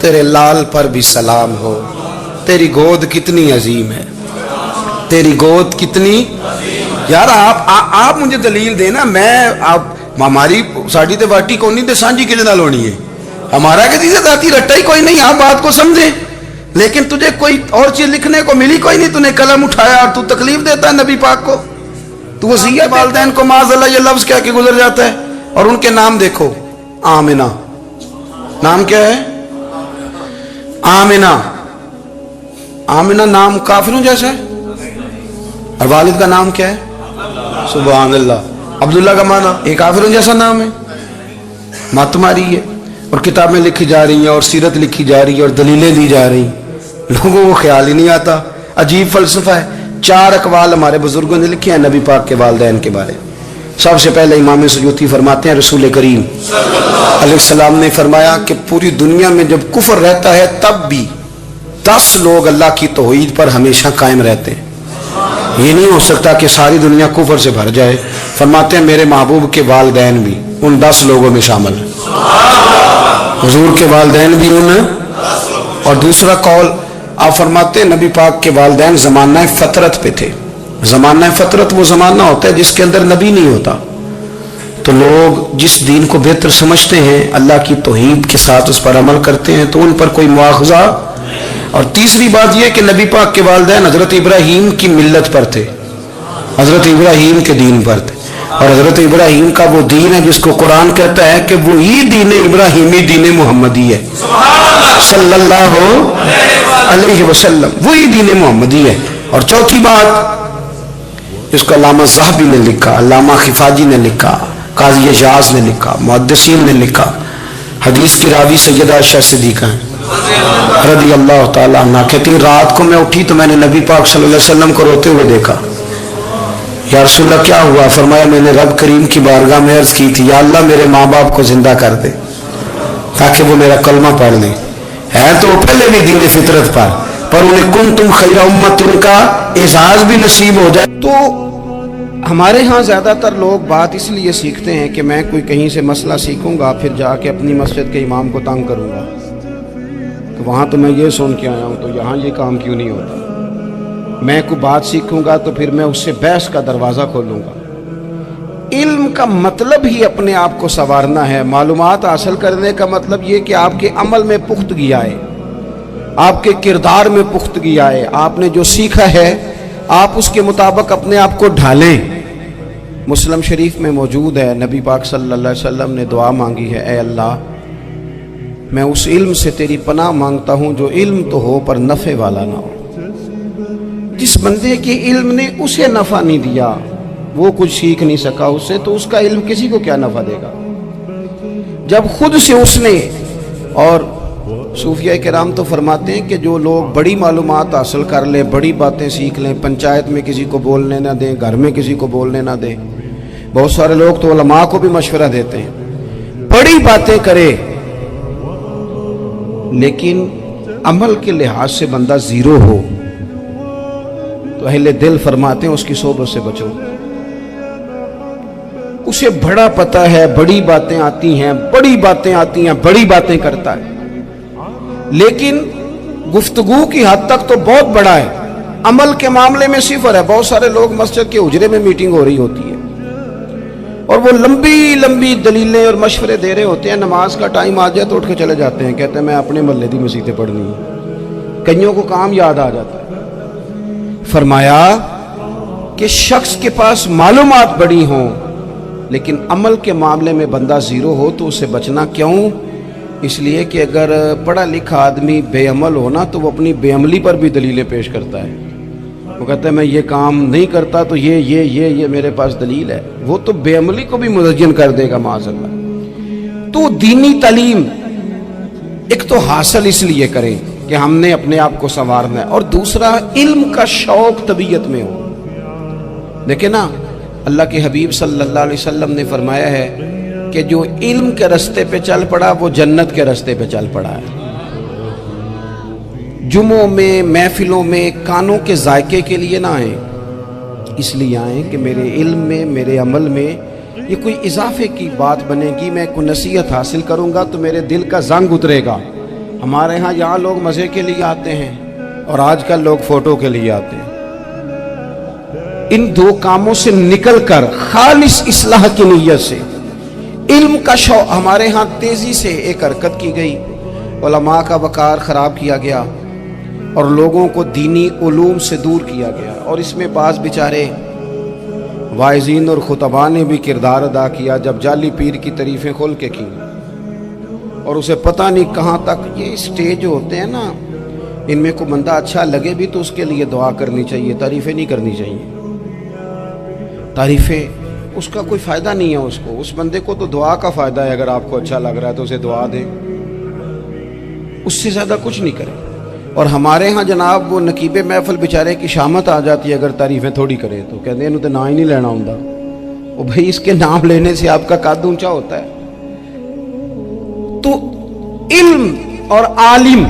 تیرے لال پر بھی سلام ہو، تیری گود کتنی عظیم ہے، تیری گود کتنی یار آپ مجھے دلیل دینا، میں آپ ہماری ساڑی تے واٹی کونی تے سانجی کے جنال ہونی ہے، ہمارا کسی سے ذاتی رٹا ہی کوئی نہیں، آپ بات کو سمجھیں، لیکن تجھے کوئی اور چیز لکھنے کو ملی کوئی نہیں، تو نے قلم اٹھایا اور تو تکلیف دیتا ہے نبی پاک کو، تو وصیت والدین کو معاذ اللہ یہ لفظ کہہ کے گزر جاتا ہے، اور ان کے نام دیکھو، آمنہ، نام کیا ہے؟ آمنہ، آمنہ نام کافروں جیسا ہے، اور والد کا نام کیا ہے؟ سبحان اللہ، عبداللہ کا معنی ایک کافروں جیسا نام ہے، مات تمہاری ہے، اور کتابیں لکھی جا رہی ہیں اور سیرت لکھی جا رہی ہے اور دلیلیں دی جا رہی ہیں، لوگوں کو خیال ہی نہیں آتا، عجیب فلسفہ ہے۔ 4 اقوال ہمارے بزرگوں نے لکھے ہیں نبی پاک کے والدین کے بارے۔ سب سے پہلے امام سیوطی فرماتے ہیں رسول کریم علیہ السلام نے فرمایا کہ پوری دنیا میں جب کفر رہتا ہے تب بھی 10 لوگ اللہ کی توحید پر ہمیشہ قائم رہتے ہیں، یہ نہیں ہو سکتا کہ ساری دنیا کفر سے بھر جائے۔ فرماتے ہیں میرے محبوب کے والدین بھی ان 10 لوگوں میں شامل ہیں، حضور کے والدین بھی ان۔ اور دوسرا قول آپ فرماتے ہیں نبی پاک کے والدین زمانہ فطرت پہ تھے۔ زمانہ فطرت وہ زمانہ ہوتا ہے جس کے اندر نبی نہیں ہوتا، تو لوگ جس دین کو بہتر سمجھتے ہیں اللہ کی توحید کے ساتھ اس پر عمل کرتے ہیں تو ان پر کوئی مواخذہ۔ اور تیسری بات یہ کہ نبی پاک کے والدین حضرت ابراہیم کی ملت پر تھے، حضرت ابراہیم کے دین پر تھے، اور حضرت ابراہیم کا وہ دین ہے جس کو قرآن کہتا ہے کہ وہی دین ابراہیمی دین محمدی ہے صلی اللہ علیہ وسلم، وہی دین محمدی ہے۔ اور چوتھی بات اس کو علامہ ذہبی نے لکھا، علامہ خفاجی نے لکھا، قاضی اعجاز نے لکھا، محدثین نے لکھا، حدیث کی راوی سیدہ عائشہ صدیقہ ہیں رضی اللہ تعالیٰ عنہ، کہتی رات کو میں اٹھی تو میں نے نبی پاک صلی اللہ علیہ وسلم کو روتے ہوئے دیکھا۔ یا رسول اللہ کیا ہوا؟ فرمایا میں نے رب کریم کی بارگاہ میں عرض کی تھی یا اللہ میرے ماں باپ کو زندہ کر دے تاکہ وہ میرا کلمہ پڑھ لیں، ہے تو وہ پہلے بھی دین فطرت پر انہیں کنتم خیر امت ان کا اعزاز بھی نصیب ہو جائے۔ تو ہمارے ہاں زیادہ تر لوگ بات اس لیے سیکھتے ہیں کہ میں کوئی کہیں سے مسئلہ سیکھوں گا پھر جا کے اپنی مسجد کے امام کو تنگ کروں گا، تو وہاں تو میں یہ سن کے آیا ہوں تو یہاں یہ کام کیوں نہیں ہوتا، میں کوئی بات سیکھوں گا تو پھر میں اس سے بحث کا دروازہ کھولوں گا۔ علم کا مطلب ہی اپنے آپ کو سنوارنا ہے، معلومات حاصل کرنے کا مطلب یہ کہ آپ کے عمل میں پختگی آئے، آپ کے کردار میں پختگی آئے، آپ نے جو سیکھا ہے آپ اس کے مطابق اپنے آپ کو ڈھالیں۔ مسلم شریف میں موجود ہے نبی پاک صلی اللہ علیہ وسلم نے دعا مانگی ہے، اے اللہ میں اس علم سے تیری پناہ مانگتا ہوں جو علم تو ہو پر نفع والا نہ ہو۔ جس بندے کے علم نے اسے نفع نہیں دیا، وہ کچھ سیکھ نہیں سکا اس سے، تو اس کا علم کسی کو کیا نفع دے گا جب خود سے اس نے۔ اور صوفیہ کرام تو فرماتے ہیں کہ جو لوگ بڑی معلومات حاصل کر لیں، بڑی باتیں سیکھ لیں، پنچایت میں کسی کو بولنے نہ دیں، گھر میں کسی کو بولنے نہ دیں، بہت سارے لوگ تو علماء کو بھی مشورہ دیتے ہیں، بڑی باتیں کرے لیکن عمل کے لحاظ سے بندہ زیرو ہو تو اہل دل فرماتے ہیں اس کی صحبت سے بچو۔ اسے بڑا پتہ ہے، بڑی باتیں آتی ہیں، بڑی باتیں آتی ہیں، بڑی باتیں کرتا ہے، لیکن گفتگو کی حد تک تو بہت بڑا ہے، عمل کے معاملے میں صفر ہے۔ بہت سارے لوگ مسجد کے حجرے میں میٹنگ ہو رہی ہوتی ہے اور وہ لمبی لمبی دلیلیں اور مشورے دے رہے ہوتے ہیں، نماز کا ٹائم آ جائے تو اٹھ کے چلے جاتے ہیں، کہتے ہیں میں اپنے محلے دی مسجدیں پڑھنی ہے، کئیوں کو کام یاد آ جاتا ہے۔ فرمایا کہ شخص کے پاس معلومات بڑی ہوں لیکن عمل کے معاملے میں بندہ زیرو ہو تو اسے بچنا کیوں؟ اس لیے کہ اگر پڑھا لکھا آدمی بے عمل ہونا تو وہ اپنی بے عملی پر بھی دلیلیں پیش کرتا ہے، وہ کہتا ہے میں یہ کام نہیں کرتا تو یہ میرے پاس دلیل ہے، وہ تو بے عملی کو بھی مزین کر دے گا معاذ اللہ۔ تو دینی تعلیم ایک تو حاصل اس لیے کریں کہ ہم نے اپنے آپ کو سنوارنا ہے، اور دوسرا علم کا شوق طبیعت میں ہو۔ دیکھیں نا اللہ کے حبیب صلی اللہ علیہ وسلم نے فرمایا ہے کہ جو علم کے رستے پہ چل پڑا وہ جنت کے رستے پہ چل پڑا ہے۔ جمعوں میں محفلوں میں کانوں کے ذائقے کے لیے نہ آئیں، اس لیے آئیں کہ میرے علم میں، میرے عمل میں یہ کوئی اضافے کی بات بنے گی، میں کوئی نصیحت حاصل کروں گا تو میرے دل کا زنگ اترے گا، ہمارے ہاں یہاں لوگ مزے کے لیے آتے ہیں اور آج کل لوگ فوٹو کے لیے آتے ہیں. ان دو کاموں سے نکل کر خالص اصلاح کی نیت سے علم کا شوق ہمارے ہاں تیزی سے ایک حرکت کی گئی. علماء کا وقار خراب کیا گیا اور لوگوں کو دینی علوم سے دور کیا گیا, اور اس میں بعض بیچارے واعظین اور خطباء نے بھی کردار ادا کیا جب جعلی پیر کی تعریفیں کھول کے کی اور اسے پتہ نہیں کہاں تک. یہ اسٹیج ہوتے ہیں نا, ان میں کوئی بندہ اچھا لگے بھی تو اس کے لیے دعا کرنی چاہیے, تعریفیں نہیں کرنی چاہیے. تعریفیں اس کا کوئی فائدہ نہیں ہے, اس بندے کو تو دعا کا فائدہ ہے. اگر آپ کو اچھا لگ رہا ہے تو اسے دعا دیں, اس سے زیادہ کچھ نہیں کریں. اور ہمارے ہاں جناب وہ نقیب محفل بیچارے کی شامت آ جاتی ہے اگر تعریفیں تھوڑی کرے تو کہتے ہیں انہوں تو نام ہی نہیں لینا ہوں. وہ بھائی اس کے نام لینے سے آپ کا قد اونچا ہوتا ہے. تو علم اور عالم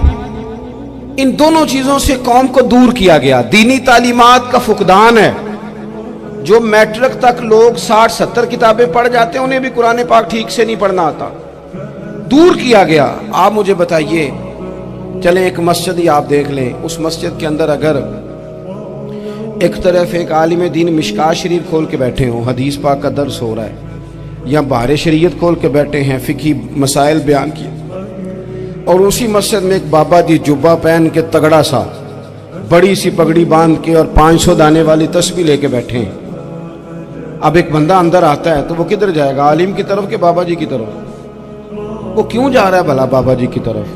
ان دونوں چیزوں سے قوم کو دور کیا گیا. دینی تعلیمات کا فقدان ہے. جو میٹرک تک لوگ 60-70 کتابیں پڑھ جاتے ہیں انہیں بھی قرآن پاک ٹھیک سے نہیں پڑھنا آتا. دور کیا گیا. آپ مجھے بتائیے, چلیں ایک مسجد ہی آپ دیکھ لیں, اس مسجد کے اندر اگر ایک طرف ایک عالم دین مشکات شریف کھول کے بیٹھے ہوں, حدیث پاک کا درس ہو رہا ہے, یا بہار شریعت کھول کے بیٹھے ہیں, فقہی مسائل بیان کیے, اور اسی مسجد میں ایک بابا جی جبہ پہن کے تگڑا سا بڑی سی پگڑی باندھ کے اور 500 دانے والی تسبیح لے کے بیٹھے ہیں. اب ایک بندہ اندر آتا ہے تو وہ کدھر جائے گا, عالم کی طرف کہ بابا جی کی طرف؟ وہ کیوں جا رہا ہے بھلا بابا جی کی طرف؟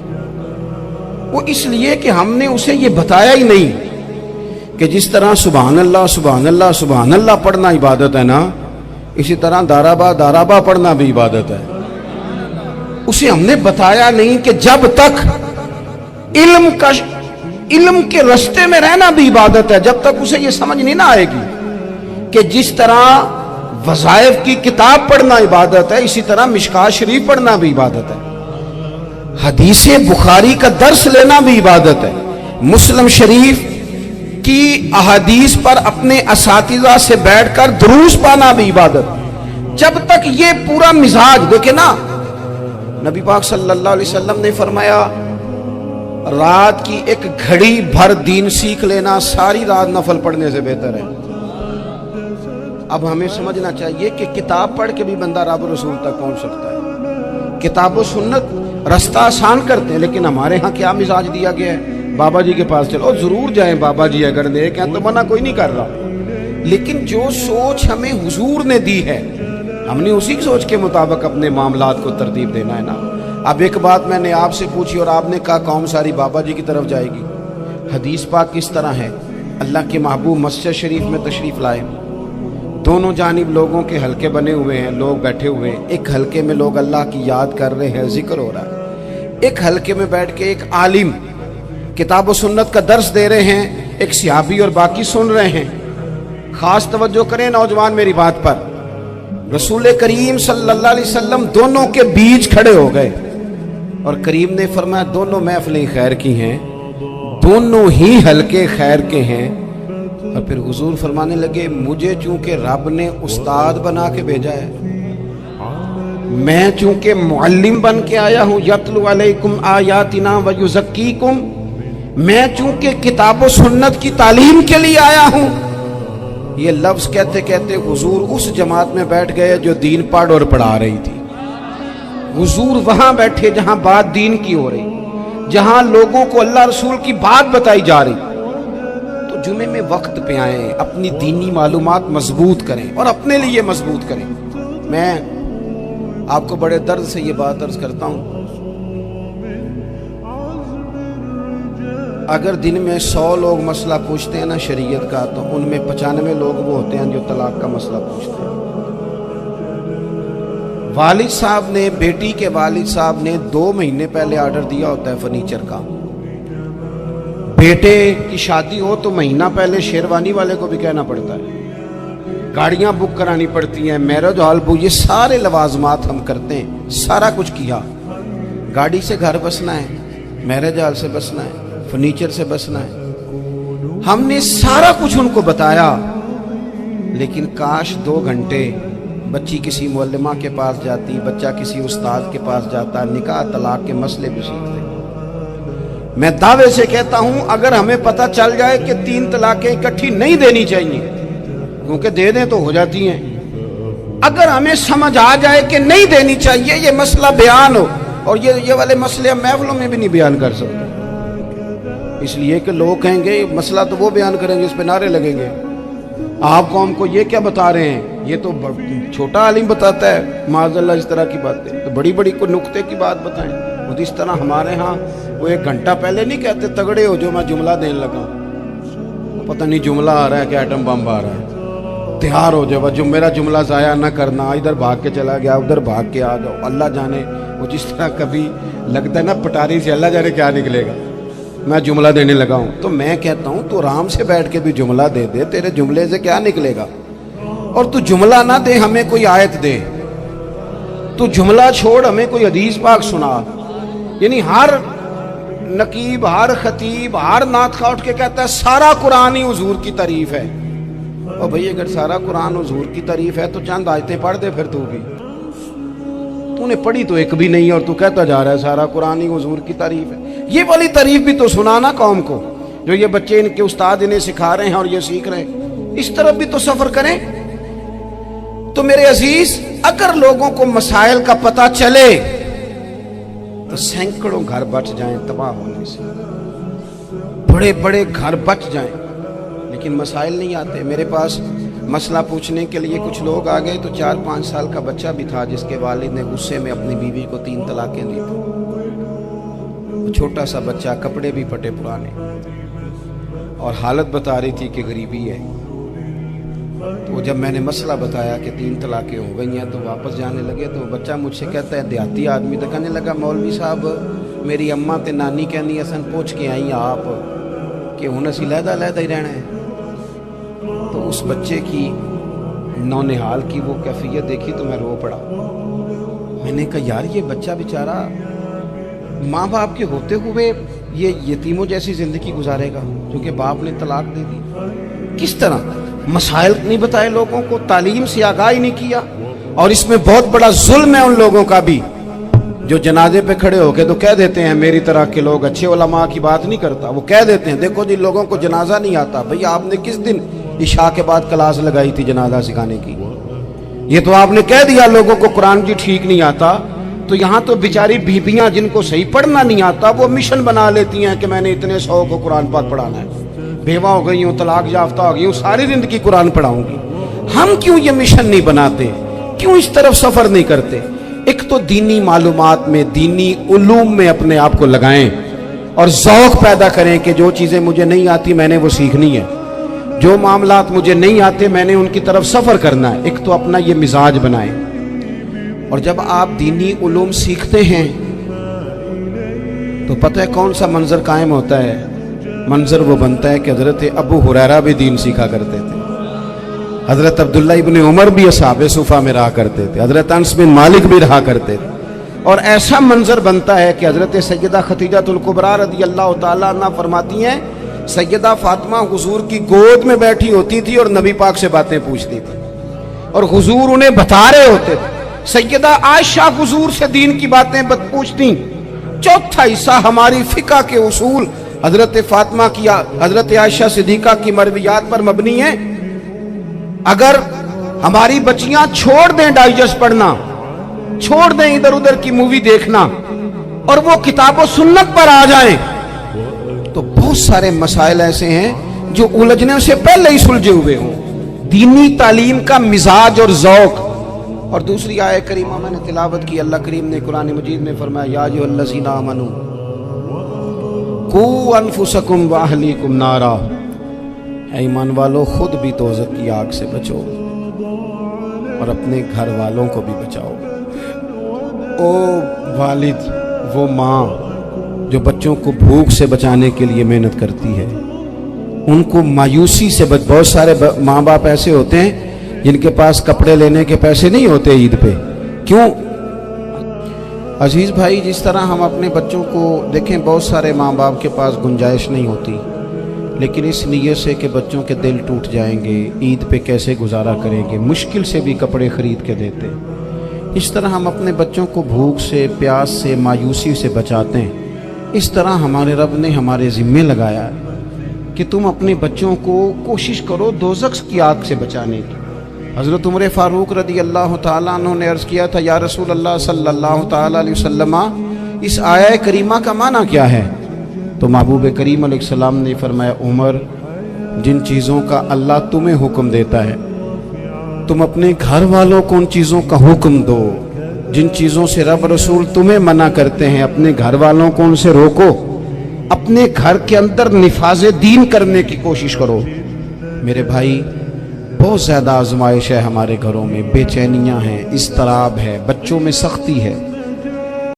وہ اس لیے کہ ہم نے اسے یہ بتایا ہی نہیں کہ جس طرح سبحان اللہ سبحان اللہ سبحان اللہ پڑھنا عبادت ہے نا, اسی طرح دارابا پڑھنا بھی عبادت ہے. اسے ہم نے بتایا نہیں کہ جب تک علم کے رستے میں رہنا بھی عبادت ہے, جب تک اسے یہ سمجھ نہیں نہ آئے گی کہ جس طرح وظائف کی کتاب پڑھنا عبادت ہے اسی طرح مشکات شریف پڑھنا بھی عبادت ہے, حدیث بخاری کا درس لینا بھی عبادت ہے, مسلم شریف کی احادیث پر اپنے اساتذہ سے بیٹھ کر دروس پانا بھی عبادت. جب تک یہ پورا مزاج دیکھیں نا, نبی پاک صلی اللہ علیہ وسلم نے فرمایا رات کی ایک گھڑی بھر دین سیکھ لینا ساری رات نفل پڑھنے سے بہتر ہے. اب ہمیں سمجھنا چاہیے کہ کتاب پڑھ کے بھی بندہ رب رسول تک پہنچ سکتا ہے. کتاب و سنت رستہ آسان کرتے ہیں, لیکن ہمارے ہاں کیا مزاج دیا گیا ہے, بابا جی کے پاس چلو, ضرور جائیں بابا جی اگر دیکھ ہیں تو منع کوئی نہیں کر رہا, لیکن جو سوچ ہمیں حضور نے دی ہے ہم نے اسی سوچ کے مطابق اپنے معاملات کو ترتیب دینا ہے نا. اب ایک بات میں نے آپ سے پوچھی اور آپ نے کہا قوم ساری بابا جی کی طرف جائے گی. حدیث پاک کس طرح ہے, اللہ کے محبوب مسجد شریف میں تشریف لائے, دونوں جانب لوگوں کے حلقے بنے ہوئے ہیں, لوگ بیٹھے ہوئے ہیں, ایک حلقے میں لوگ اللہ کی یاد کر رہے ہیں, ذکر ہو رہا ہے, ایک حلقے میں بیٹھ کے ایک عالم کتاب و سنت کا درس دے رہے ہیں, ایک صحابی اور باقی سن رہے ہیں. خاص توجہ کریں نوجوان میری بات پر, رسول کریم صلی اللہ علیہ وسلم دونوں کے بیچ کھڑے ہو گئے اور کریم نے فرمایا دونوں محفلیں خیر کی ہیں, دونوں ہی حلقے خیر کے ہیں. اور پھر حضور فرمانے لگے مجھے چونکہ رب نے استاد بنا کے بھیجا ہے, میں چونکہ معلم بن کے آیا ہوں, یتلو علیکم آیاتنا ویزکیکم, میں چونکہ کتاب و سنت کی تعلیم کے لیے آیا ہوں. یہ لفظ کہتے کہتے حضور اس جماعت میں بیٹھ گئے جو دین پڑھ اور پڑھا رہی تھی. حضور وہاں بیٹھے جہاں بات دین کی ہو رہی, جہاں لوگوں کو اللہ رسول کی بات بتائی جا رہی. تو جمعے میں وقت پہ آئیں, اپنی دینی معلومات مضبوط کریں اور اپنے لیے مضبوط کریں. میں آپ کو بڑے درد سے یہ بات عرض کرتا ہوں, اگر دن میں 100 لوگ مسئلہ پوچھتے ہیں نا شریعت کا, تو ان میں 95 لوگ وہ ہوتے ہیں جو طلاق کا مسئلہ پوچھتے ہیں. والد صاحب نے, بیٹی کے والد صاحب نے 2 مہینے پہلے آرڈر دیا ہوتا ہے فرنیچر کا. بیٹے کی شادی ہو تو مہینہ پہلے شیروانی والے کو بھی کہنا پڑتا ہے, گاڑیاں بک کرانی پڑتی ہیں, میرج ہال بک, یہ سارے لوازمات ہم کرتے ہیں. سارا کچھ کیا, گاڑی سے گھر بسنا ہے, میرج ہال سے بسنا ہے, فرنیچر سے بسنا ہے, ہم نے سارا کچھ ان کو بتایا. لیکن کاش 2 گھنٹے بچی کسی معلمہ کے پاس جاتی, بچہ کسی استاد کے پاس جاتا, نکاح طلاق کے مسئلے بھی سیکھتے. میں دعوے سے کہتا ہوں اگر ہمیں پتہ چل جائے کہ 3 طلاقیں اکٹھی نہیں دینی چاہیے، کیونکہ دے دیں تو ہو جاتی ہیں، اگر ہمیں سمجھ آ جائے کہ نہیں دینی چاہیے، یہ مسئلہ بیان ہو، اور یہ والے مسئلے ہم محفلوں میں بھی نہیں بیان کر سکتے، اس لیے کہ لوگ کہیں گے مسئلہ تو وہ بیان کریں گے اس پہ نعرے لگیں گے، آپ قوم کو یہ کیا بتا رہے ہیں، یہ تو چھوٹا عالم بتاتا ہے معاذ اللہ اس طرح کی باتیں، تو بڑی بڑی کوئی نقطے کی بات بتائیں۔ خود اس طرح ہمارے ہاں وہ 1 گھنٹہ پہلے نہیں کہتے تگڑے ہو جو میں جملہ دینے لگا، پتہ نہیں جملہ آ رہا ہے کہ ایٹم بم آ رہا ہے، تیار ہو جاؤ، جو میرا جملہ ضائع نہ کرنا، ادھر بھاگ کے چلا گیا ادھر بھاگ کے آ جاؤ، اللہ جانے وہ جس طرح کبھی لگتا ہے نا پٹاری سے، اللہ جانے کیا نکلے گا، میں جملہ دینے لگا ہوں۔ تو میں کہتا ہوں تو آرام سے بیٹھ کے بھی جملہ دے دے، تیرے جملے سے کیا نکلے گا، اور تو جملہ نہ دے ہمیں کوئی آیت دے، تو جملہ چھوڑ ہمیں کوئی حدیث پاک سنا، یعنی ہر نقیب، ہر خطیب، ہر نعت خواہ اٹھ کے کہتا ہے سارا قرآن ہی حضور کی تعریف ہے، اور بھئی اگر سارا قرآن حضور کی تعریف ہے تو چند آیتیں پڑھ دے پھر تو بھی، تو نے پڑھی تو ایک بھی نہیں اور تو کہتا جا رہا ہے سارا قرآن ہی حضور کی تعریف ہے، یہ والی تعریف بھی تو سنانا قوم کو، جو یہ بچے ان کے استاد انہیں سکھا رہے ہیں اور یہ سیکھ رہے ہیں، اس طرف بھی تو سفر کریں۔ تو میرے عزیز اگر لوگوں کو مسائل کا پتہ چلے تو سینکڑوں گھر بچ جائیں تباہ ہونے سے، بڑے بڑے گھر بچ جائیں، لیکن مسائل نہیں آتے۔ میرے پاس مسئلہ پوچھنے کے لیے کچھ لوگ آ گئے تو 4-5 سال کا بچہ بھی تھا جس کے والد نے غصے میں اپنی بیوی کو 3 طلاقیں دی تھی، چھوٹا سا بچہ، کپڑے بھی پٹے پرانے، اور حالت بتا رہی تھی کہ غریبی ہے۔ تو جب میں نے مسئلہ بتایا کہ 3 طلاقیں ہو گئی ہیں تو واپس جانے لگے، تو بچہ مجھ سے کہتا ہے دیہاتی آدمی، تو کہنے لگا مولوی صاحب میری اماں تے نانی کہنی اسن پوچھ کے آئی آپ کہ ہن اسی علیحدہ علیحدہ ہی رہنا ہے۔ تو اس بچے کی نونہال کی وہ کیفیت دیکھی تو میں رو پڑا، میں نے کہا یار یہ بچہ بیچارہ ماں باپ کے ہوتے ہوئے یہ یتیموں جیسی زندگی گزارے گا کیونکہ باپ نے طلاق دے دی، کس طرح؟ مسائل نہیں بتائے لوگوں کو، تعلیم سے آگاہی نہیں کیا، اور اس میں بہت بڑا ظلم ہے ان لوگوں کا بھی جو جنازے پہ کھڑے ہو کے تو کہہ دیتے ہیں میری طرح کے لوگ، اچھے علماء کی بات نہیں کرتا، وہ کہہ دیتے ہیں دیکھو جن لوگوں کو جنازہ نہیں آتا، بھئی آپ نے کس دن عشاء کے بعد کلاس لگائی تھی جنازہ سکھانے کی؟ یہ تو آپ نے کہہ دیا لوگوں کو قرآن جی ٹھیک نہیں آتا، تو یہاں تو بیچاری بیویاں جن کو صحیح پڑھنا نہیں آتا وہ مشن بنا لیتی ہیں کہ میں نے اتنے 100 کو قرآن پاک پڑھانا ہے، بیوہ ہو گئی ہوں، طلاق یافتہ ہو گئی ہوں، ساری زندگی قرآن پڑھاؤں گی۔ ہم کیوں یہ مشن نہیں بناتے، کیوں اس طرف سفر نہیں کرتے؟ ایک تو دینی معلومات میں، دینی علوم میں اپنے آپ کو لگائیں اور ذوق پیدا کریں کہ جو چیزیں مجھے نہیں آتی میں نے وہ سیکھنی ہے، جو معاملات مجھے نہیں آتے میں نے ان کی طرف سفر کرنا ہے۔ ایک تو اپنا یہ مزاج بنائیں، اور جب آپ دینی علوم سیکھتے ہیں تو پتہ ہے کون سا منظر قائم ہوتا ہے؟ منظر وہ بنتا ہے کہ حضرت ابو ہریرہ بھی دین سیکھا کرتے تھے، حضرت عبداللہ ابن عمر بھی اصحاب صفہ میں رہا کرتے تھے، حضرت انس بن مالک بھی رہا کرتے تھے، اور ایسا منظر بنتا ہے کہ حضرت سیدہ خدیجہ الکبریٰ رضی اللہ تعالیٰ عنہ فرماتی ہیں سیدہ فاطمہ حضور کی گود میں بیٹھی ہوتی تھی اور نبی پاک سے باتیں پوچھتی تھی اور حضور انہیں بتا رہے ہوتے تھے، سیدہ عائشہ حضور سے دین کی باتیں پوچھتی۔ چوتھا حصہ ہماری فقہ کے اصول حضرت فاطمہ کی، حضرت عائشہ صدیقہ کی مرویات پر مبنی ہے۔ اگر ہماری بچیاں چھوڑ دیں ڈائجسٹ پڑھنا، چھوڑ دیں ادھر ادھر کی مووی دیکھنا، اور وہ کتاب و سنت پر آ جائیں تو بہت سارے مسائل ایسے ہیں جو الجھنے سے پہلے ہی سلجھے ہوئے ہوں۔ دینی تعلیم کا مزاج اور ذوق۔ اور دوسری آیت کریمہ میں نے تلاوت کی، اللہ کریم نے قرآن مجید میں فرمایا یا ایھا الذین آمنوا قوا انفسکم واہلیکم نارا، اے ایمان والو خود بھی دوزخ کی آگ سے بچو اور اپنے گھر والوں کو بھی بچاؤ۔ او والد، وہ ماں جو بچوں کو بھوک سے بچانے کے لیے محنت کرتی ہے، ان کو مایوسی سے بہت سارے ماں باپ ایسے ہوتے ہیں جن کے پاس کپڑے لینے کے پیسے نہیں ہوتے عید پہ، کیوں؟ عزیز بھائی جس طرح ہم اپنے بچوں کو دیکھیں، بہت سارے ماں باپ کے پاس گنجائش نہیں ہوتی، لیکن اس نیت سے کہ بچوں کے دل ٹوٹ جائیں گے، عید پہ کیسے گزارا کریں گے، مشکل سے بھی کپڑے خرید کے دیتے۔ اس طرح ہم اپنے بچوں کو بھوک سے، پیاس سے، مایوسی سے بچاتے ہیں، اس طرح ہمارے رب نے ہمارے ذمے لگایا ہے کہ تم اپنے بچوں کو کوشش کرو دوزخ کی آگ سے بچانے کی۔ حضرت عمر فاروق رضی اللہ تعالیٰ عنہ نے عرض کیا تھا، یا رسول اللہ صلی اللہ تعالیٰ علیہ وسلم، اس آیہ کریمہ کا معنی کیا ہے؟ تو محبوب کریم علیہ السلام نے فرمایا، عمر، جن چیزوں کا اللہ تمہیں حکم دیتا ہے تم اپنے گھر والوں کو ان چیزوں کا حکم دو، جن چیزوں سے رب رسول تمہیں منع کرتے ہیں اپنے گھر والوں کو ان سے روکو، اپنے گھر کے اندر نفاذ دین کرنے کی کوشش کرو۔ میرے بھائی، بہت زیادہ آزمائش ہے ہمارے گھروں میں، بے چینیاں ہیں، اضطراب ہے، بچوں میں سختی ہے،